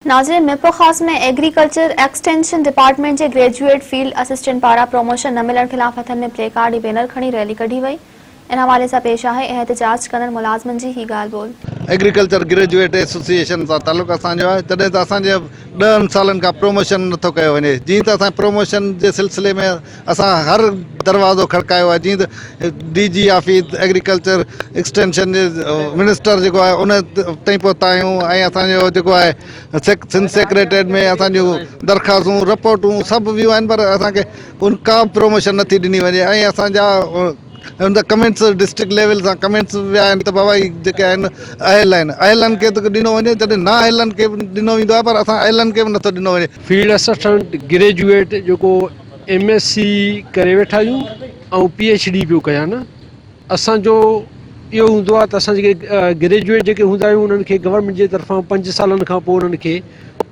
नाज़रीन, मिरपुर खास में एग्रीकल्चर एक्सटेंशन डिपार्टमेंट के ग्रेजुएट फील्ड असिस्टेंट पारा प्रमोशन न मिलण खिलाफ हथन में प्ले कार्ड बैनर खड़ी रैली कढ़ी वही। इन हवाले से पेश है एहतजाज कंदड़ मुलाजमन की ही गाल बोल। एग्रीकल्चर ग्रेजुएट एसोसिएशन से ताल्लुक असो है, तदें तो असांजे 10 सालन का प्रमोशन नथो कयो वने। जी तो असां प्रमोशन के सिलसिले में असां हर दरवाज़ो खड़कायो है। जी DG office agriculture extension minister जो है उन ताईं पहुता आहियूं ऐं असांजो जेको आहे सिंध सेक्रेटरीट में असांजूं दरख़्वास्तूं रिपोर्टूं सभु वियूं आहिनि, पर असांखे उन का प्रमोशन नथी ॾिनी वञे। ऐं असांजा उन कमेंट्स डिस्ट्रिक्ट लेवल से कमेंट्स विया आहिनि त बाबा जेके आहिनि अहिलनि खे त ॾिनो वञे, जॾहिं न अहिलनि खे ॾिनो वेंदो आहे, पर असां अहिलनि खे बि नथो ॾिनो वञे। फील्ड असिस्टेंट ग्रेजुएट जो MSc करे वेठा आहियूं ऐं PhD पियो कयां न। असांजो इहो हूंदो आहे त असां जेके ग्रेजुएट जेके हूंदा आहियूं उन्हनि खे गवर्नमेंट जे तरफ़ां 5 सालनि खां पोइ उन्हनि खे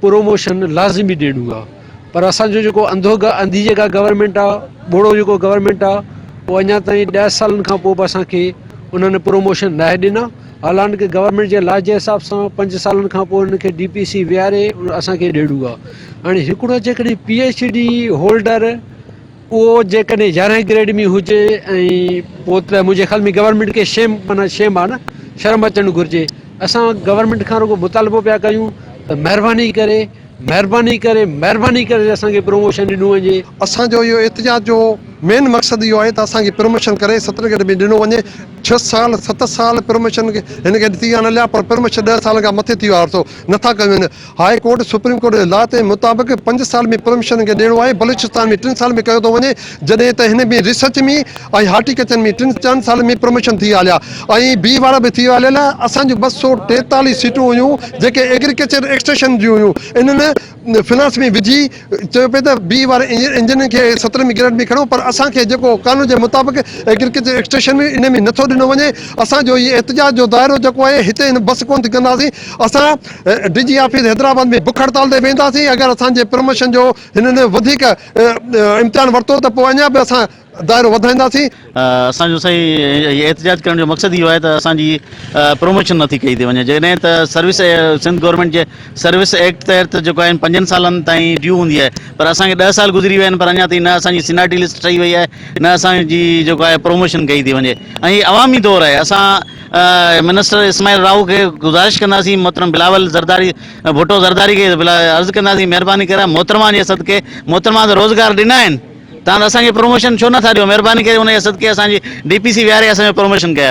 प्रोमोशन लाज़िमी ॾियणो आहे। पर असांजो जेको अंधी जेका गवर्नमेंट आहे, ॿोड़ो जेको गवर्नमेंट आहे, वो अञा ताईं 10 सालनि खां पोइ बि असांखे उन्हनि प्रोमोशन न ॾिना। हालांकि गवर्नमेंट जे लॉ जे हिसाब सां 5 सालनि खां पोइ उनखे DPC विहारे असांखे ॾियणो आहे। हाणे हिकिड़ो जेकॾहिं PhD होल्डर उहो जेकॾहिं 11 ग्रेड में हुजे ऐं पोइ त मुंहिंजे ख़्याल में गवर्नमेंट खे शेम आहे न, शर्म अचणु घुरिजे। असां गवर्नमेंट खां रुगो मुतालबो पिया कयूं त महिरबानी करे असांखे प्रमोशन ॾिनो वञे। असांजो इहो एहतजाज जो मेन मक़सदु इहो आहे त असांखे प्रमोशन करे 17 ग्रेड में ॾिनो वञे। 6 साल 7 साल प्रमोशन हिनखे ॾिठी आहे न लिया, पर प्रमोशन 10 साल खां मथे थी वियो आहे, नथा कयूं आहिनि। हाई कोर्ट सुप्रीम कोर्ट जे लॉ जे मुताबिक़ 5 साल में प्रमोशन खे ॾियणो आहे। बलूचिस्तान में 3 साल में कयो थो वञे, जॾहिं त हिन में रिसर्च में ऐं हार्टिकल्चर में 3-4 साल में प्रमोशन थी हलिया ऐं B वारा बि थी हलियल आहे। असांजूं 243 सीटूं हुयूं जेके एग्रीकल्चर एक्सटेंशन जूं हुयूं, इन्हनि फिनांस में विझी चयो पिए त B वारे इंजन खे 17 ग्रेड में खणो, पर असांखे जेको कानून जे मुताबिक़ एग्रीकल्चर एक्सटेंशन में इन में नथो ॾिनो वञे। असांजो इहो एहतजाज जो दाइरो जेको आहे हिते बस कोन थी कंदासीं। असां DG ऑफिस हैदराबाद में बुख हड़ताल ते वेंदासीं। अगरि असांजे प्रमोशन जो हिननि वधीक इम्तिहान वरितो त पोइ अञा बि असां दायरो वधाईंदासीं। असांजो सही एहतजाज करण जो मक़सदु इहो आहे त असांजी प्रमोशन नथी कई थी वञे। जॾहिं त सर्विस सिंध गवर्नमेंट जे सर्विस एक्ट तहत जेको आहिनि 5 सालनि ताईं ड्यू हूंदी आहे, पर असांखे 10 साल गुज़री विया आहिनि, पर अञा ताईं न असांजी सीनियरिटी लिस्ट ठही वई आहे, न असांजी जेको आहे प्रमोशन कई थी वञे। ऐं अवामी दौर आहे। असां मिनिस्टर इस्माइल राव के गुज़ारिश कंदासीं, मोहतरम बिलावल ज़रदारी भुट्टो ज़रदारी खे अर्ज़ु कंदासीं, महिरबानी करे मोहतरमा जे सदके, मोहतरमा त रोज़गार ॾिना आहिनि, तव्हां असांखे प्रमोशन छो नथा ॾियो? महिरबानी करे उन जे सदके असांजी DPC विहारे असांजो प्रमोशन कया वञे।